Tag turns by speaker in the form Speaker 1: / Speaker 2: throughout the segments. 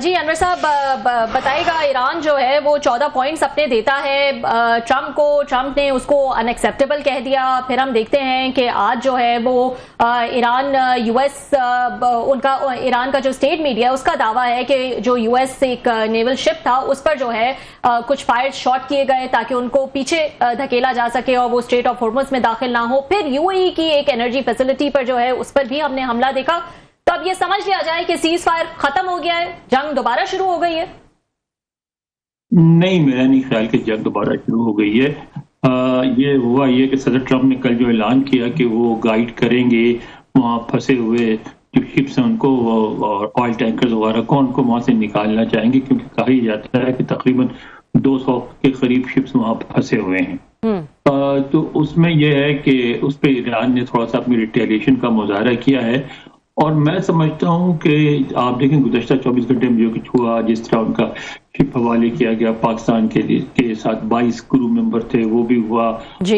Speaker 1: جی انور صاحب بتائیے گا، ایران جو ہے وہ 14 پوائنٹس اپنے دیتا ہے ٹرمپ نے اس کو ان ایکسیپٹیبل کہہ دیا. پھر ہم دیکھتے ہیں کہ آج جو ہے وہ ایران ایران کا جو اسٹیٹ میڈیا ہے اس کا دعویٰ ہے کہ جو یو ایس ایک نیول شپ تھا اس پر جو ہے کچھ فائر شاٹ کیے گئے تاکہ ان کو پیچھے دھکیلا جا سکے اور وہ اسٹریٹ آف ہارمز میں داخل نہ ہو. پھر یو اے ای کی ایک انرجی فیسلٹی پر جو ہے اس پر بھی ہم نے حملہ دیکھا. تو اب یہ سمجھ لیا جائے کہ سیز فائر ختم ہو گیا ہے، جنگ دوبارہ شروع ہو گئی ہے؟
Speaker 2: نہیں، میرا نہیں خیال کہ جنگ دوبارہ شروع ہو گئی ہے. یہ ہوا یہ کہ صدر ٹرمپ نے کل جو اعلان کیا کہ وہ گائیڈ کریں گے وہاں پھنسے ہوئے جو شپس ہیں ان کو اور آئل ٹینکرز وغیرہ کو ان کو وہاں سے نکالنا چاہیں گے، کیونکہ کہا ہی جاتا ہے کہ تقریباً 200 کے قریب شپس وہاں پھنسے ہوئے ہیں. تو اس میں یہ ہے کہ اس پہ ایران نے تھوڑا سا اپنی ریٹیلیشن کا مظاہرہ کیا ہے. اور میں سمجھتا ہوں کہ آپ دیکھیں گزشتہ 24 گھنٹے میں جو کچھ ہوا، جس طرح ان کا شپ حوالے کیا گیا پاکستان کے ساتھ 22 کرو ممبر تھے وہ بھی ہوا.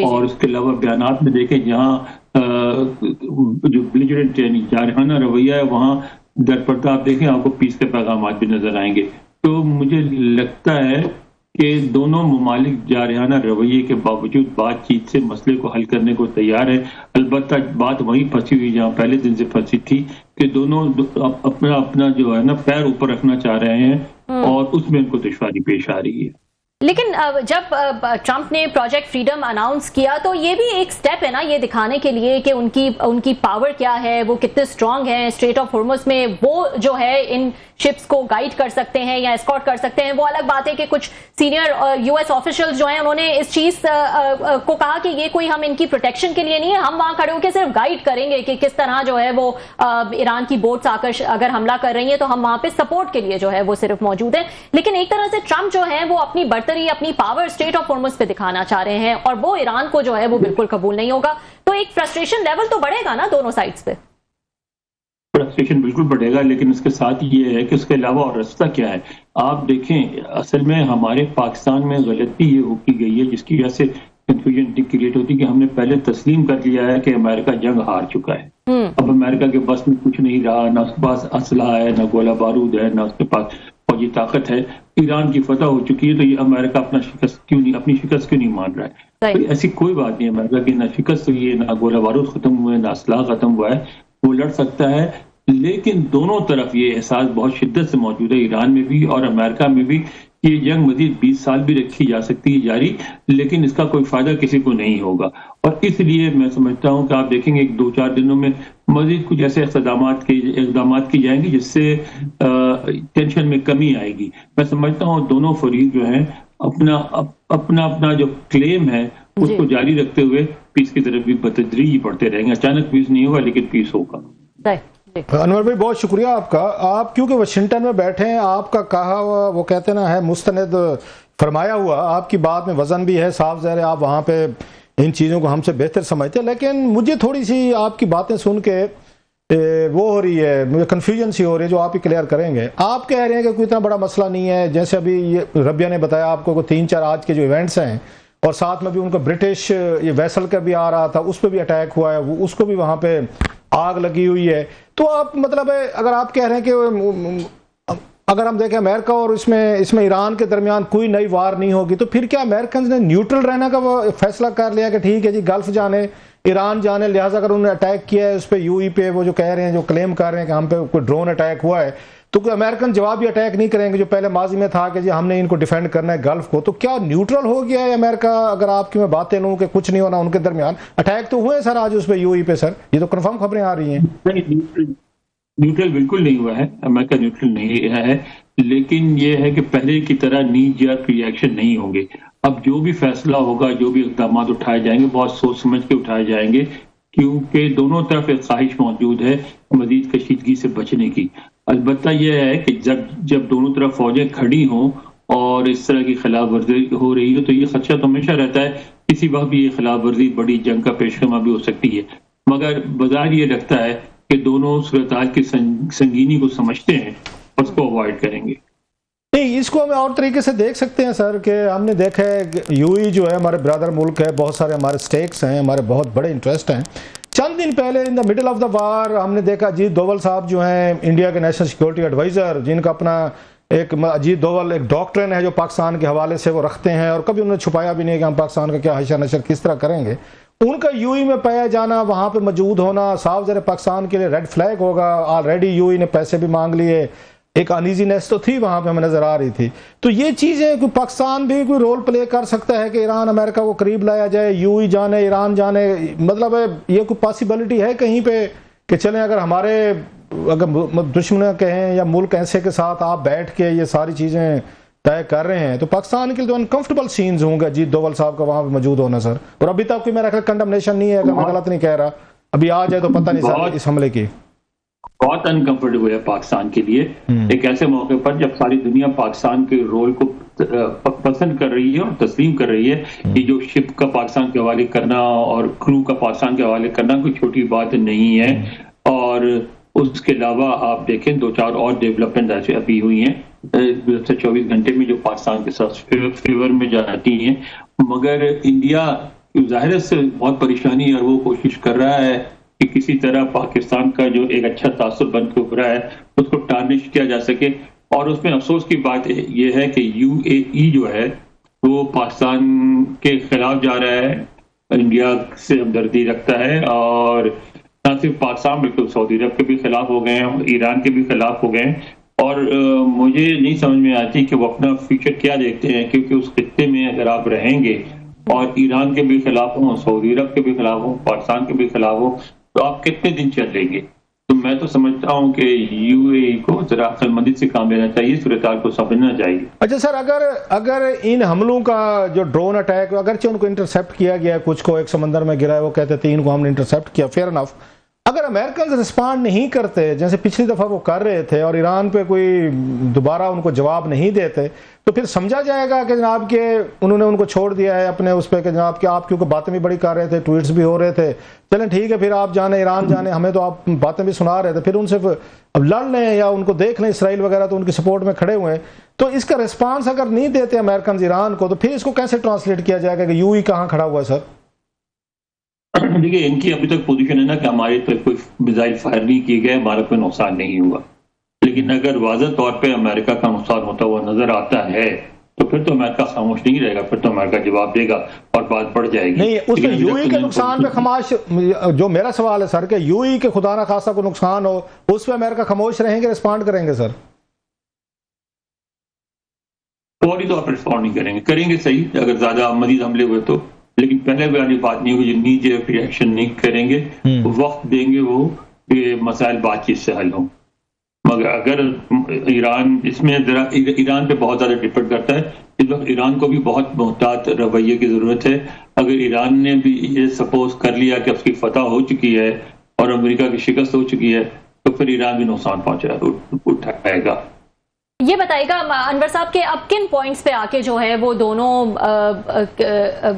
Speaker 2: اور اس کے علاوہ بیانات میں دیکھیں جہاں جو بلیجرنٹ یعنی جارحانہ رویہ ہے وہاں در پردہ آپ دیکھیں آپ کو پیس کے پیغامات بھی نظر آئیں گے. تو مجھے لگتا ہے کہ دونوں ممالک جارحانہ رویے کے باوجود بات چیت سے مسئلے کو حل کرنے کو تیار ہے. البتہ بات وہیں پھنسی ہوئی جہاں پہلے دن سے پھنسی تھی کہ دونوں اپنا جو ہے نا پیر اوپر رکھنا چاہ رہے ہیں اور اس میں ان کو دشواری پیش آ رہی ہے.
Speaker 1: لیکن جب ٹرمپ نے پروجیکٹ فریڈم اناؤنس کیا تو یہ بھی ایک سٹیپ ہے نا یہ دکھانے کے لیے کہ ان کی پاور کیا ہے، وہ کتنے اسٹرانگ ہیں اسٹریٹ آف ہارمز میں، وہ جو ہے ان شپس کو گائیڈ کر سکتے ہیں یا اسکارٹ کر سکتے ہیں. وہ الگ بات ہے کہ کچھ سینئر یو ایس آفیشلز جو ہیں انہوں نے اس چیز کو کہا کہ یہ کوئی ہم ان کی پروٹیکشن کے لیے نہیں ہے، ہم وہاں کھڑے ہو کے صرف گائیڈ کریں گے کہ کس طرح جو ہے وہ ایران کی بوٹس آ کر اگر حملہ کر رہی ہیں تو ہم وہاں پہ سپورٹ کے لیے جو ہے وہ صرف موجود ہیں. لیکن ایک طرح سے ٹرمپ جو ہے وہ اپنی برتری اپنی پاور اسٹریٹ آف ہارمز پہ دکھانا چاہ رہے ہیں اور وہ ایران کو جو ہے وہ بالکل قبول نہیں ہوگا. تو ایک فرسٹریشن لیول تو بڑھے گا نا دونوں سائڈز پہ؟
Speaker 2: فرسٹریشن بالکل بڑھے گا، لیکن اس کے ساتھ یہ ہے کہ اس کے علاوہ اور رستہ کیا ہے. آپ دیکھیں اصل میں ہمارے پاکستان میں غلطی یہ کی گئی ہے جس کی وجہ سے کنفیوژن کریٹ ہوتی ہے کہ ہم نے پہلے تسلیم کر لیا ہے کہ امریکہ جنگ ہار چکا ہے. اب امریکہ کے بس میں کچھ نہیں رہا، نہ اس کے پاس اسلحہ ہے، نہ گولہ بارود ہے، نہ اس کے پاس فوجی طاقت ہے. ایران کی فتح ہو چکی ہے تو یہ امریکہ اپنی شکست کیوں نہیں مان رہا ہے؟ تو ایسی کوئی بات نہیں، امریکہ کی نہ شکست ہوئی ہے، نہ گولہ بارود ختم ہوئے، نہ اسلحہ ختم ہوا ہے. وہ لڑ سکتا ہے، لیکن دونوں طرف یہ احساس بہت شدت سے موجود ہے، ایران میں بھی اور امریکہ میں بھی، کہ یہ جنگ مزید 20 سال بھی رکھی جا سکتی ہے جاری، لیکن اس کا کوئی فائدہ کسی کو نہیں ہوگا. اور اس لیے میں سمجھتا ہوں کہ آپ دیکھیں گے 2-4 دنوں میں مزید کچھ ایسے اقدامات کی جائیں گے جس سے ٹینشن میں کمی آئے گی. میں سمجھتا ہوں دونوں فریق جو ہیں اپنا جو کلیم ہے اس کو جاری رکھتے ہوئے پیس کی طرف بھی بتدریج بڑھتے رہیں گے. اچانک پیس نہیں ہوگا لیکن پیس ہوگا.
Speaker 3: انور بھائی بہت شکریہ آپ کا. آپ کیونکہ واشنگٹن میں بیٹھے ہیں، آپ کا کہا ہوا وہ کہتے نا ہے مستند فرمایا ہوا، آپ کی بات میں وزن بھی ہے، صاف ظاہر ہے آپ وہاں پہ ان چیزوں کو ہم سے بہتر سمجھتے ہیں. لیکن مجھے تھوڑی سی آپ کی باتیں سن کے وہ ہو رہی ہے، مجھے کنفیوژن سی ہو رہی ہے جو آپ ہی کلیئر کریں گے. آپ کہہ رہے ہیں کہ کوئی اتنا بڑا مسئلہ نہیں ہے، جیسے ابھی ربیہ نے بتایا آپ کو 3-4 آج کے جو ایونٹس ہیں اور ساتھ میں بھی ان کا برٹش یہ ویسل کا بھی آ رہا تھا، اس پہ بھی اٹیک ہوا ہے، اس کو بھی وہاں پہ آگ لگی ہوئی ہے. تو آپ مطلب ہے اگر آپ کہہ رہے ہیں کہ اگر ہم دیکھیں امریکہ اور اس میں ایران کے درمیان کوئی نئی وار نہیں ہوگی، تو پھر کیا امریکنز نے نیوٹرل رہنے کا وہ فیصلہ کر لیا کہ ٹھیک ہے جی گلف جانے ایران جانے، لہٰذا اگر انہوں نے اٹیک کیا ہے اس پہ یو ای پہ، وہ جو کہہ رہے ہیں جو کلیم کر رہے ہیں کہ ہم پہ کوئی ڈرون اٹیک ہوا ہے، تو کوئی امریکن جوابی اٹیک نہیں کریں گے جو پہلے ماضی میں تھا کہ جی ہم نے ان کو ڈیفینڈ کرنا ہے گلف کو. تو کیا نیوٹرل ہو گیا ہے امریکہ؟ اگر آپ کی میں باتیں لوں کہ کچھ نہیں ہونا ان کے درمیان، اٹیک تو ہوئے سر آج اس پہ یو ای پہ سر، یہ تو کنفرم خبریں آ رہی ہیں.
Speaker 2: نیوٹرل بالکل نہیں ہوا ہے، امریکہ نیوٹرل نہیں ہے، لیکن یہ ہے کہ پہلے کی طرح نی جرک ری ایکشن نہیں ہوں گے. اب جو بھی فیصلہ ہوگا، جو بھی اقدامات اٹھائے جائیں گے بہت سوچ سمجھ کے اٹھائے جائیں گے، کیونکہ دونوں طرف ایک خواہش موجود ہے مزید کشیدگی سے بچنے کی. البتہ یہ ہے کہ جب دونوں طرف فوجیں کھڑی ہوں اور اس طرح کی خلاف ورزی ہو رہی ہے تو یہ خدشہ تو ہمیشہ رہتا ہے کسی وقت بھی یہ خلاف ورزی بڑی جنگ کا پیش خیمہ بھی ہو سکتی ہے. مگر بظاہر یہ لگتا ہے کہ دونوں صورتحال کی سنگینی کو سمجھتے ہیں اور اس کو اوائڈ کریں گے.
Speaker 3: نہیں، اس کو ہم اور طریقے سے دیکھ سکتے ہیں سر کہ ہم نے دیکھا ہے یو ای جو ہے ہمارے برادر ملک ہے، بہت سارے ہمارے سٹیکس ہیں، ہمارے بہت بڑے انٹرسٹ ہیں، چند دن پہلے ان دا مڈل آف دا وار ہم نے دیکھا اجیت دوول صاحب جو ہیں انڈیا کے نیشنل سیکورٹی ایڈوائزر، جن کا اپنا ایک اجیت دوول ایک ڈاکٹرن ہے جو پاکستان کے حوالے سے وہ رکھتے ہیں، اور کبھی انہوں نے چھپایا بھی نہیں کہ ہم پاکستان کا کیا حشر نشر کس طرح کریں گے. ان کا یو ای میں پایا جانا، وہاں پہ موجود ہونا صاف ظاہر پاکستان کے لیے ریڈ فلیگ ہوگا. آلریڈی یو ای نے پیسے بھی مانگ لیے، ایک انیزینس تو تھی وہاں پہ ہمیں نظر آ رہی تھی. تو یہ چیزیں کہ پاکستان بھی کوئی رول پلے کر سکتا ہے کہ ایران امریکہ کو قریب لایا جائے، یو ای جانے ایران جانے، مطلب یہ کوئی پاسبلٹی ہے کہیں پہ کہ چلیں اگر ہمارے اگر دشمن کہیں یا ملک ایسے کے ساتھ آپ بیٹھ کے یہ ساری چیزیں طے کر رہے ہیں تو پاکستان کے لیے تو انکمفرٹیبل سینز ہوں گے اجیت دوول صاحب کا وہاں پہ موجود ہونا سر. اور ابھی تک کوئی میرا خیال کنڈمنیشن نہیں ہے، اگر میں غلط نہیں کہہ رہا، ابھی آ جائے تو پتہ نہیں سر اس حملے کی.
Speaker 2: بہت انکمفرٹیبل ہے پاکستان کے لیے ایک ایسے موقع پر جب ساری دنیا پاکستان کے رول کو پسند کر رہی ہے اور تسلیم کر رہی ہے کہ جو شپ کا پاکستان کے حوالے کرنا اور کرو کا پاکستان کے حوالے کرنا کوئی چھوٹی بات نہیں ہے. اور اس کے علاوہ آپ دیکھیں 2-4 اور ڈیولپمنٹ ایسے ابھی ہوئی ہیں 24 گھنٹے میں جو پاکستان کے ساتھ فیور میں جاتی ہیں. مگر انڈیا ظاہر سے بہت پریشانی اور وہ کوشش کر رہا ہے کہ کسی طرح پاکستان کا جو ایک اچھا تاثر بن کے ابھرا ہے اس کو ٹارنش کیا جا سکے. اور اس میں افسوس کی بات یہ ہے کہ یو اے ای جو ہے وہ پاکستان کے خلاف جا رہا ہے، انڈیا سے ہمدردی رکھتا ہے، اور نہ صرف پاکستان بلکہ سعودی عرب کے بھی خلاف ہو گئے ہیں، ایران کے بھی خلاف ہو گئے ہیں. اور مجھے نہیں سمجھ میں آتی کہ وہ اپنا فیوچر کیا دیکھتے ہیں، کیونکہ اس خطے میں اگر آپ رہیں گے اور ایران کے بھی خلاف ہوں، سعودی عرب کے بھی خلاف ہوں، پاکستان کے بھی خلاف ہوں، تو آپ کتنے دن چل لیں گے؟ تو میں تو سمجھتا ہوں کہ یو اے ای کو ذرا عقل مندی سے کام لینا چاہیے، صورتحال کو سمجھنا چاہیے.
Speaker 3: اچھا سر، اگر ان حملوں کا جو ڈرون اٹیک اگرچہ ان کو انٹرسیپٹ کیا گیا ہے، کچھ کو ایک سمندر میں گرا ہے، وہ کہتے 3 کو ہم نے انٹرسیپٹ کیا، فیئر انف، اگر امریکن رسپانڈ نہیں کرتے جیسے پچھلی دفعہ وہ کر رہے تھے اور ایران پہ کوئی دوبارہ ان کو جواب نہیں دیتے تو پھر سمجھا جائے گا کہ جناب کہ انہوں نے ان کو چھوڑ دیا ہے اپنے اس پہ کہ جناب کہ آپ کیونکہ باتیں بھی بڑی کر رہے تھے، ٹویٹس بھی ہو رہے تھے، چلیں ٹھیک ہے پھر آپ جانے ایران جانے، ہمیں تو آپ باتیں بھی سنا رہے تھے، پھر ان سے اب لڑ لیں یا ان کو دیکھ لیں، اسرائیل وغیرہ تو ان کی سپورٹ میں کھڑے ہوئے ہیں. تو اس کا رسپانس اگر نہیں دیتے امریکن ایران کو تو پھر اس کو کیسے ٹرانسلیٹ کیا جائے گا کہ یو ای کہاں کھڑا ہوا ہے سر؟
Speaker 2: دیکھیے ان کی ابھی تک پوزیشن ہے نا کہ ہمارے پہ کوئی میزائل فائر نہیں کیے گئے، ہمارا کوئی نقصان نہیں ہوا. لیکن اگر واضح طور پہ امریکہ کا نقصان ہوتا ہوا نظر آتا ہے تو پھر تو امریکہ خاموش نہیں رہے گا، پھر تو امریکہ جواب دے گا اور بات بڑھ جائے گی.
Speaker 3: نہیں، اس میں یو ای کے نقصان پہ خاموش، جو میرا سوال ہے سر کہ یو ای کے خدا نہ خاصہ کو نقصان ہو اس پہ امریکہ خاموش رہیں گے، رسپانڈ کریں گے سر؟
Speaker 2: فوری طور پر رسپانڈ نہیں کریں گے صحیح اگر زیادہ مزید حملے ہوئے تو، لیکن پہلے والی بات نہیں ہوگی، نیجے ریئیکشن نہیں کریں گے، وقت دیں گے وہ کہ مسائل بات چیت سے حل ہوں. مگر اگر ایران اس میں ذرا ایران پہ بہت زیادہ ڈپینڈ کرتا ہے، اس وقت ایران کو بھی بہت محتاط رویے کی ضرورت ہے. اگر ایران نے بھی یہ سپوز کر لیا کہ اس کی فتح ہو چکی ہے اور امریکہ کی شکست ہو چکی ہے تو پھر ایران بھی نقصان اٹھائے گا.
Speaker 1: یہ بتائیے گا انور صاحب کہ اب کن پوائنٹس پہ آ کے جو ہے وہ دونوں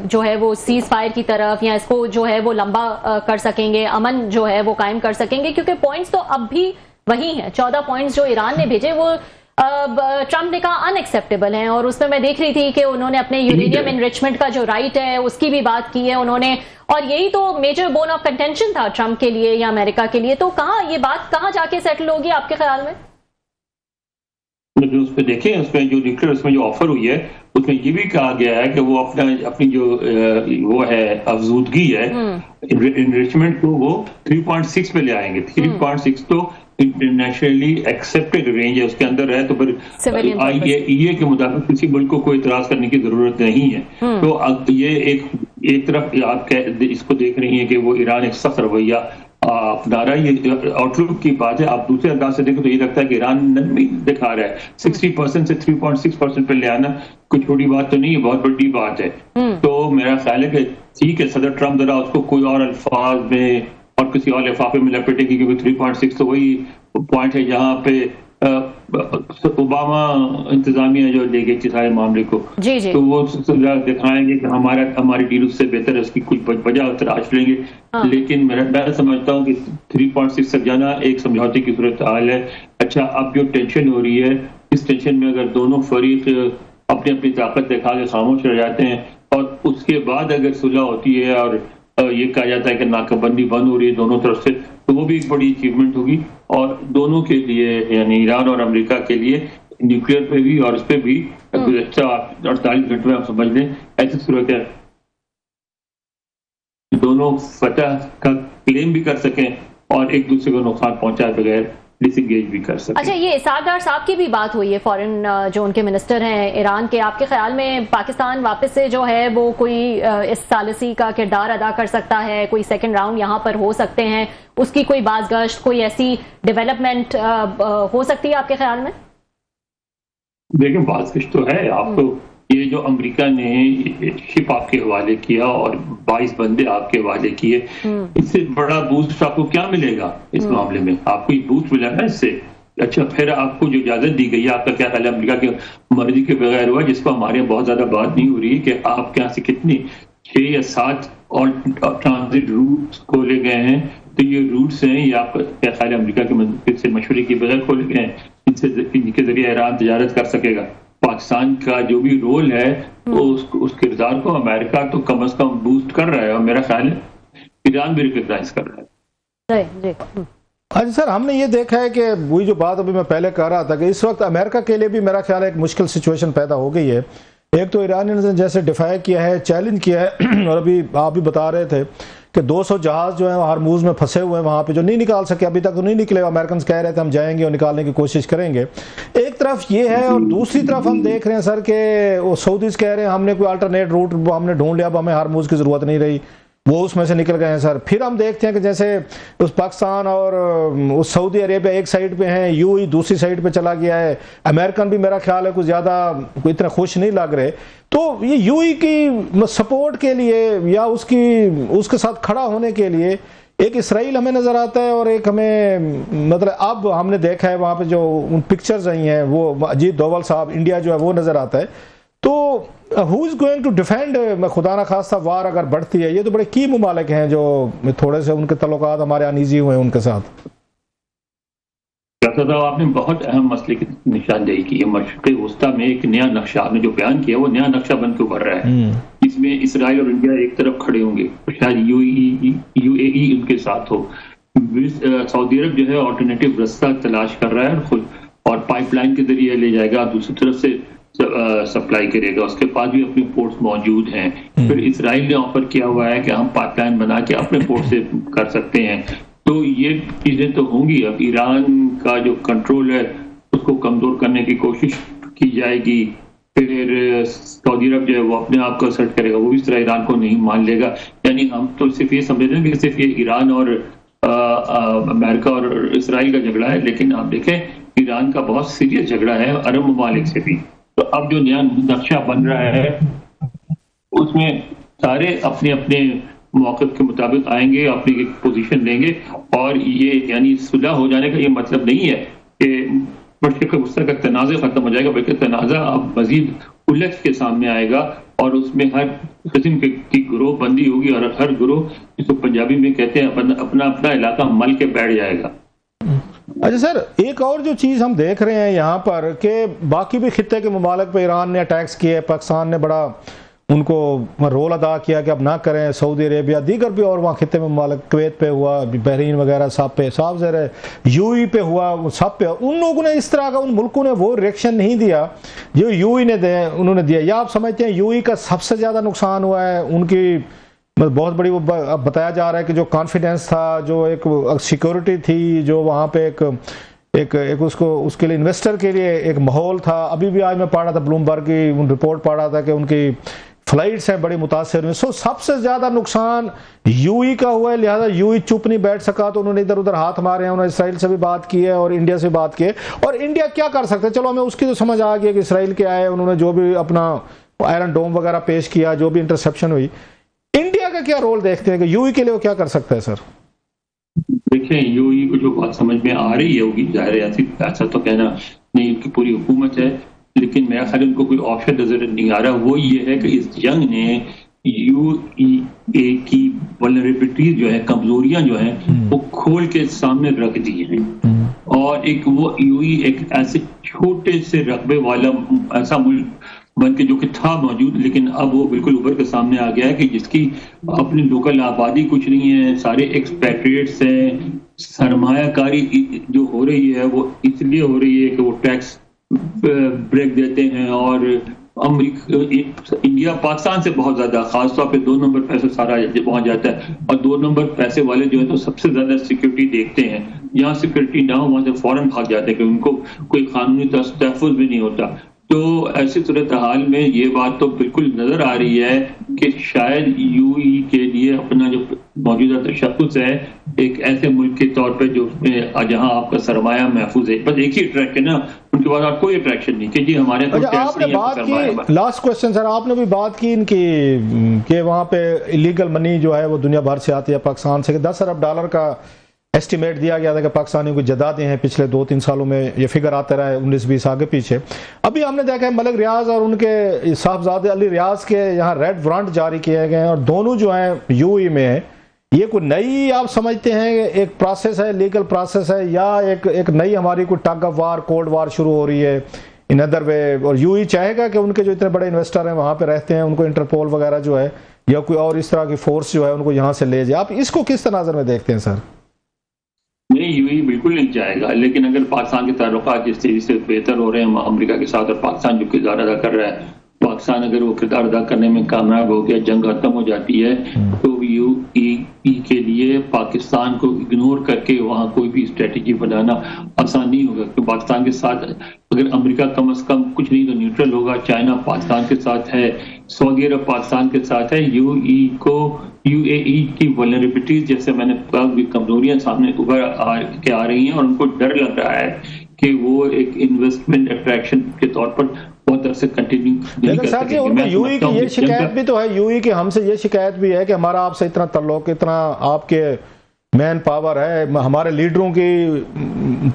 Speaker 1: جو ہے وہ سیز فائر کی طرف یا اس کو جو ہے وہ لمبا کر سکیں گے، امن جو ہے وہ قائم کر سکیں گے؟ کیونکہ پوائنٹس تو اب بھی وہی ہیں، 14 پوائنٹس جو ایران نے بھیجے وہ ٹرمپ نے کہا ان ایکسیپٹیبل ہیں، اور اس میں دیکھ رہی تھی کہ انہوں نے اپنے یورینیم انریچمنٹ کا جو رائٹ ہے اس کی بھی بات کی ہے انہوں نے، اور یہی تو میجر بون آف کنٹینشن تھا ٹرمپ کے لیے یا امریکہ کے لیے. تو کہاں یہ بات کہاں جا کے سیٹل ہوگی آپ کے خیال میں؟
Speaker 2: اس پہ دیکھیں، اس میں جو نیوکلیئر اس میں جو آفر ہوئی ہے اس میں یہ بھی کہا گیا ہے کہ وہ اپنی جو وہ ہے افزودگی ہے انریچمنٹ کو وہ 3.6 پہ لے آئیں گے. 3.6 تو انٹرنیشنلی ایکسیپٹڈ رینج ہے، اس کے اندر ہے، تو پھر IAEA کے مطابق کسی ملک کو کوئی اعتراض کرنے کی ضرورت نہیں ہے. تو یہ ایک طرف آپ اس کو دیکھ رہی ہیں کہ وہ ایران ایک سخت رویہ اپنا رہا ہے، یہ آؤٹ لک کی بات ہے. آپ دوسرے انداز سے دیکھیں تو یہ لگتا ہے کہ ایران نرمی دکھا رہا ہے. 60% سے 3.6% پہ لے آنا کوئی چھوٹی بات تو نہیں ہے، بہت بڑی بات ہے. تو میرا خیال ہے کہ ٹھیک ہے صدر ٹرمپ ذرا اس کو کوئی اور الفاظ میں اور کسی اور لفافے میں لپیٹے گی، کیونکہ 3.6 تو وہی پوائنٹ ہے جہاں پہ اوباما انتظامیہ جو لے گئی تھی سارے معاملے کو، تو وہ دکھائیں گے کہ ہماری ڈیل اس سے بہتر ہے، اس کی کچھ وجہ تلاش لیں گے. لیکن میں سمجھتا ہوں کہ 3.6 تک جانا ایک سمجھوتے کی صورتحال ہے. اچھا، اب جو ٹینشن ہو رہی ہے اس ٹینشن میں اگر دونوں فریق اپنی اپنی طاقت دکھا کے خاموش رہ جاتے ہیں اور اس کے بعد اگر صلح ہوتی ہے اور یہ کہا جاتا ہے کہ ناکہ بندی بند ہو رہی ہے دونوں طرف سے، تو وہ بھی ایک بڑی اچیومنٹ ہوگی، اور دونوں کے لیے یعنی ایران اور امریکہ کے لیے نیوکلیئر پہ بھی اور اس پہ بھی گزشتہ 48 گھنٹے میں آپ سمجھ لیں ایسی صورت ہے دونوں فتح کا کلیم بھی کر سکیں اور ایک دوسرے کو نقصان پہنچائے بغیر ڈس انگیج بھی کر سکیں۔
Speaker 1: اچھا، یہ اسحاق ڈار صاحب کی بھی بات ہوئی ہے، فورن جو ان کے منسٹر ہیں ایران کے، آپ کے خیال میں پاکستان واپس سے جو ہے وہ کوئی اس ثالثی کا کردار ادا کر سکتا ہے، کوئی سیکنڈ راؤنڈ یہاں پر ہو سکتے ہیں، اس کی کوئی باز گشت، کوئی ایسی ڈیولپمنٹ ہو سکتی ہے آپ کے خیال میں؟
Speaker 2: دیکھیں باز گشت تو ہے، آپ کو یہ جو امریکہ نے شپ آپ کے حوالے کیا اور 22 بندے آپ کے حوالے کیے، اس سے بڑا بوسٹ آپ کو کیا ملے گا اس معاملے میں؟ آپ کو یہ بوسٹ ملا نا اس سے۔ اچھا، پھر آپ کو جو اجازت دی گئی ہے، آپ کا کیا خیال ہے امریکہ کی مرضی کے بغیر ہوا، جس کو ہمارے بہت زیادہ بات نہیں ہو رہی کہ آپ کے یہاں سے کتنی 6 یا 7 اور ٹرانزٹ روٹس کھولے گئے ہیں، تو یہ روٹس ہیں یہ آپ کا کیا خیال ہے امریکہ کے سے مشورے کے بغیر کھولے گئے ہیں، ان کے ذریعے ایران تجارت کر سکے گا؟ پاکستان کا جو بھی رول ہے وہ اس کردار کو امریکہ تو کم از کم بوسٹ کر رہا ہے، اور میرا خیال ہے ایران بھی ریکگنائز کر رہا ہے۔
Speaker 3: جی سر، ہم نے یہ دیکھا ہے کہ وہی جو بات ابھی میں پہلے کہہ رہا تھا کہ اس وقت امریکہ کے لیے بھی میرا خیال ہے ایک مشکل سچویشن پیدا ہو گئی ہے۔ ایک تو ایرانیوں نے جیسے ڈیفائی کیا ہے، چیلنج کیا ہے، اور ابھی آپ بھی بتا رہے تھے کہ 200 جہاز جو ہیں ہارموز میں پھنسے ہوئے ہیں وہاں پہ، جو نہیں نکال سکے، ابھی تک تو نہیں نکلے، امریکنز کہہ رہے تھے ہم جائیں گے اور نکالنے کی کوشش کریں گے۔ ایک طرف یہ ہے، اور دوسری طرف ہم دیکھ رہے ہیں سر کہ وہ سعودیز کہہ رہے ہیں ہم نے کوئی الٹرنیٹ روٹ ہم نے ڈھونڈ لیا، اب ہمیں ہارموز کی ضرورت نہیں رہی، وہ اس میں سے نکل گئے ہیں سر۔ پھر ہم دیکھتے ہیں کہ جیسے اس پاکستان اور اس سعودی عربیہ ایک سائڈ پہ ہیں، یو ہی دوسری سائڈ پہ چلا گیا ہے، امریکن بھی میرا خیال ہے کچھ زیادہ کوئی اتنے خوش نہیں لگ رہے۔ تو یہ یو ہی کی سپورٹ کے لیے یا اس کے ساتھ کھڑا ہونے کے لیے ایک اسرائیل ہمیں نظر آتا ہے، اور ایک ہمیں مطلب اب ہم نے دیکھا ہے وہاں پہ جو ان پکچرز آئی ہیں وہ اجیت دوول صاحب انڈیا جو ہے وہ نظر آتا ہے۔ تو ہو از گوئنگ ٹو ڈیفینڈ، خدا نہ خواستہ وار اگر بڑھتی ہے، یہ تو بڑے کی ممالک ہیں جو تھوڑے سے ان کے تعلقات ہمارے انیزی ہوئے ہیں ان کے ساتھ۔
Speaker 2: ڈاکٹر صاحب، آپ نے بہت اہم مسئلے کی نشاندہی کی ہے۔ مشرق وسطیٰ میں ایک نیا نقشہ آپ نے جو بیان کیا وہ نیا نقشہ بن کے ابھر رہا ہے، اس میں اسرائیل اور انڈیا ایک طرف کھڑے ہوں گے، شاید یو اے ای ان کے ساتھ ہو، سعودی عرب جو ہے آلٹرنیٹو رستہ تلاش کر رہا ہے اور پائپ لائن کے ذریعے لے جائے گا، دوسری طرف سے سپلائی کرے گا، اس کے پاس بھی اپنے پورٹس موجود ہیں۔ پھر اسرائیل نے آفر کیا ہوا ہے کہ ہم پائپ لائن بنا کے اپنے پورٹ سے کر سکتے ہیں، تو یہ چیزیں تو ہوں گی۔ اب ایران کا جو کنٹرول ہے اس کو کمزور کرنے کی کوشش کی جائے گی، پھر سعودی عرب جو ہے وہ اپنے آپ کو اسرٹ کرے گا، وہ بھی اس طرح ایران کو نہیں مان لے گا۔ یعنی ہم تو صرف یہ سمجھ رہے ہیں کہ صرف یہ ایران اور امریکہ اور اسرائیل کا جھگڑا ہے، لیکن آپ دیکھیں ایران کا بہت سیریس جھگڑا ہے عرب ممالک سے بھی۔ تو اب جو نیا نقشہ بن رہا ہے اس میں سارے اپنے اپنے موقف کے مطابق آئیں گے، اپنی ایک پوزیشن لیں گے، اور یہ یعنی صلح ہو جانے کا یہ مطلب نہیں ہے کہ مشرق وسطیٰ کا تنازع ختم ہو جائے گا، بلکہ تنازع اب مزید الجھ کے سامنے آئے گا، اور اس میں ہر قسم کی گروہ بندی ہوگی، اور ہر گروہ جس کو پنجابی میں کہتے ہیں اپنا اپنا علاقہ مل کے بیٹھ جائے گا۔
Speaker 3: اچھا سر، ایک اور جو چیز ہم دیکھ رہے ہیں یہاں پر کہ باقی بھی خطے کے ممالک پہ ایران نے اٹیکس کیے، پاکستان نے بڑا ان کو رول ادا کیا کہ اب نہ کریں، سعودی عربیہ دیگر بھی اور وہاں خطے میں ممالک، کویت پہ ہوا، بحرین وغیرہ سب پہ، صاف ظاہر ہے یو ای پہ ہوا، سب پہ ان لوگوں نے اس طرح کا ان ملکوں نے وہ ریئیکشن نہیں دیا جو یو ای نے انہوں نے دیا۔ یا آپ سمجھتے ہیں یو ای کا سب سے زیادہ نقصان ہوا ہے؟ ان کی بہت بڑی بتایا جا رہا ہے کہ جو کانفیڈنس تھا، جو ایک سیکورٹی تھی، جو وہاں پہ ایک اس کے لیے انویسٹر کے لیے ایک ماحول تھا۔ ابھی بھی آج میں پڑھ رہا تھا بلومبرگ کی رپورٹ پڑھ رہا تھا کہ ان کی فلائٹس ہیں بڑی متاثر ہوئی۔ سب سے زیادہ نقصان یو ای کا ہوا ہے، لہذا یو ای چپ نہیں بیٹھ سکا، تو انہوں نے ادھر ادھر ہاتھ مارے ہیں، انہوں نے اسرائیل سے بھی بات کی ہے اور انڈیا سے بات کی ہے۔ اور انڈیا کیا کر سکتا ہے؟ چلو ہمیں اس کی تو سمجھ آ گئی کہ اسرائیل کے آئے، انہوں نے جو بھی اپنا آئرن ڈوم وغیرہ پیش کیا، جو بھی انٹرسیپشن ہوئی، انڈیا کا کیا رول دیکھتے ہیں کہ یو ای کے لیے وہ کیا کر سکتا ہے سر؟
Speaker 2: دیکھیں یو ای کو جو بات سمجھ میں آ رہی ہے ہوگی، ظاہر ہے ایسا تو کہنا نہیں، ان کی پوری حکومت ہے، لیکن میرا خیال ان کو کوئی آپشن نظر نہیں آ رہا۔ وہ یہ ہے کہ اس جنگ نے یو ای اے کی ولنریبلٹی جو ہے، کمزوریاں جو ہیں وہ کھول کے سامنے رکھ دی ہیں، اور ایک وہ یو ای ایک ایسے چھوٹے سے رقبے والا ایسا ملک بن کے جو کہ تھا موجود، لیکن اب وہ بالکل ابھر کے سامنے آ گیا ہے کہ جس کی اپنی لوکل آبادی کچھ نہیں ہے، سارے ایکسپیٹریٹس ہیں. سرمایہ کاری جو ہو رہی ہے وہ اس لیے ہو رہی ہے کہ وہ ٹیکس بریک دیتے ہیں، اور انڈیا پاکستان سے بہت زیادہ، خاص طور پہ 2 نمبر پیسہ سارا پہنچ جاتا ہے، اور 2 نمبر پیسے والے جو ہے تو سب سے زیادہ سیکورٹی دیکھتے ہیں. جہاں سیکورٹی نہ ہو وہاں سے فوراً بھاگ جاتے ہیں کہ ان کو کوئی قانونی تحفظ بھی نہیں ہوتا. تو ایسی صورتحال میں یہ بات تو بالکل نظر آ رہی ہے کہ شاید یو ای کے لیے اپنا جو موجودہ تشخص ہے ایک ایسے ملک کے طور پہ جو جہاں آپ کا سرمایہ محفوظ ہے، بس ایک ہی ٹریک ہے نا، ان کے بعد آپ کوئی اٹریکشن نہیں کہ جی ہمارے
Speaker 3: آپ نے بات کی، لاسٹ کوشچن سر، آپ نے بھی بات کی ان کی کہ وہاں پہ الیگل منی جو ہے وہ دنیا بھر سے آتی ہے پاکستان سے، کہ $10 ارب کا ایسٹیمیٹ دیا گیا تھا کہ پاکستانیوں کو جدادیں ہیں پچھلے 2-3 سالوں میں، یہ فگر آتے رہے 19-20 آگے پیچھے. ابھی ہم نے دیکھا ہے ملک ریاض اور ان کے صاحبزادے علی ریاض کے یہاں ریڈ وارنٹ جاری کیے گئے ہیں، اور دونوں جو ہیں یو ای میں ہیں. یہ کوئی نئی آپ سمجھتے ہیں ایک پروسیس ہے، لیگل پروسیس ہے، یا ایک نئی ہماری کوئی tug of war, cold war شروع ہو رہی ہے ان ادر وے؟ اور یو ای چاہے گا کہ ان کے جو اتنے بڑے انویسٹر ہیں وہاں پہ رہتے ہیں ان کو انٹرپول وغیرہ جو ہے یا کوئی اور اس طرح کی فورس جو ہے ان کو یہاں سے لے جائے؟ آپ اس کو کس نظر میں دیکھتے ہیں سر؟
Speaker 2: نہیں، یو ای بالکل نہیں چاہے گا، لیکن اگر پاکستان کے تعلقات جس تیزی سے بہتر ہو رہے ہیں امریکہ کے ساتھ، اور پاکستان جو کردار ادا کر رہا ہے، پاکستان اگر وہ کردار ادا کرنے میں کامیاب ہو گیا، جنگ ختم ہو جاتی ہے، تو یو ای کے لیے پاکستان کو اگنور کر کے وہاں کوئی بھی اسٹریٹجی بنانا آسان نہیں ہوگا. کہ پاکستان کے ساتھ اگر امریکہ کم از کم کچھ نہیں تو نیوٹرل ہوگا، چائنا پاکستان کے ساتھ ہے، سعودی عرب پاکستان کے ساتھ ہے. یو اے ای کی ولنریبلٹیز جیسے میں نے کہا بھی کمزوریاں سامنے ابھر کے آ رہی ہیں، اور ان کو ڈر لگ رہا ہے کہ وہ ایک انویسٹمنٹ اٹریکشن کے طور پر بہت عرصے کنٹینیو نہیں کر سکیں گے.
Speaker 3: ان کو یو ای کی یہ شکایت بھی تو ہے، یو ای کی ہم سے یہ شکایت بھی ہے کہ ہمارا آپ سے اتنا تعلق، اتنا آپ کے مین پاور ہے، ہمارے لیڈروں کی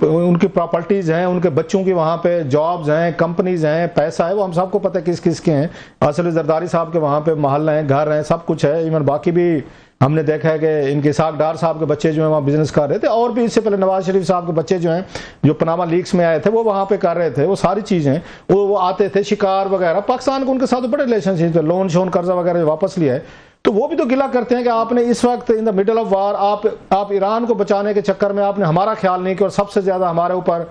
Speaker 3: ان کی پراپرٹیز ہیں، ان کے بچوں کی وہاں پہ جابز ہیں، کمپنیز ہیں، پیسہ ہے، وہ ہم سب کو پتہ ہے کس کس کے ہیں. اصل زرداری صاحب کے وہاں پہ محل ہیں، گھر ہیں، سب کچھ ہے. ایون باقی بھی ہم نے دیکھا ہے کہ ان کے اسحاق ڈار صاحب کے بچے جو ہیں وہاں بزنس کر رہے تھے، اور بھی اس سے پہلے نواز شریف صاحب کے بچے جو ہیں جو پاناما لیکس میں آئے تھے وہ وہاں پہ کر رہے تھے. وہ ساری چیزیں وہ آتے تھے، شکار وغیرہ. پاکستان کو ان کے ساتھ بڑے ریلیشن شپ تھے، لون شون قرضہ وغیرہ واپس لیا ہے. تو وہ بھی تو گلہ کرتے ہیں کہ آپ نے اس وقت ان دا مڈل آف وار آپ ایران کو بچانے کے چکر میں آپ نے ہمارا خیال نہیں کیا، اور سب سے زیادہ ہمارے اوپر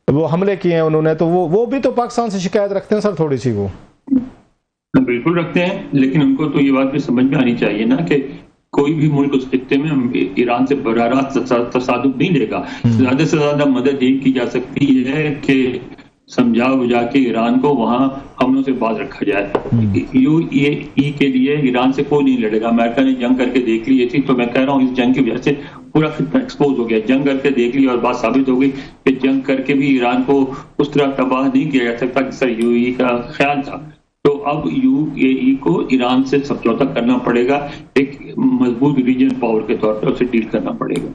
Speaker 3: وہ حملے کیے ہیں انہوں نے. تو وہ بھی تو پاکستان سے شکایت رکھتے ہیں سر تھوڑی سی. وہ
Speaker 2: بالکل رکھتے ہیں، لیکن ان کو تو یہ بات بھی سمجھ میں آنی چاہیے نا کہ کوئی بھی ملک اس خطے میں ایران سے براہ راست تصادم نہیں لے گا. زیادہ سے زیادہ مدد یہ کی جا سکتی ہے کہ سمجھا بجھا کے ایران کو وہاں حملوں سے باز رکھا جائے. یو اے ای کے لیے ایران سے کوئی نہیں لڑے گا. امریکہ نے جنگ کر کے دیکھ لی تھی، تو میں کہہ رہا ہوں اس جنگ کی وجہ سے پورا خطہ ایکسپوز ہو گیا. جنگ کر کے دیکھ لی اور بات ثابت ہو گئی کہ جنگ کر کے بھی ایران کو اس طرح تباہ نہیں کیا جا سکتا جس طرح یو اے ای کا خیال تھا. تو اب یو اے ای کو ایران سے سمجھوتا کرنا پڑے گا، ایک مضبوط ریجن پاور کے طور پر اسے ڈیل کرنا پڑے گا.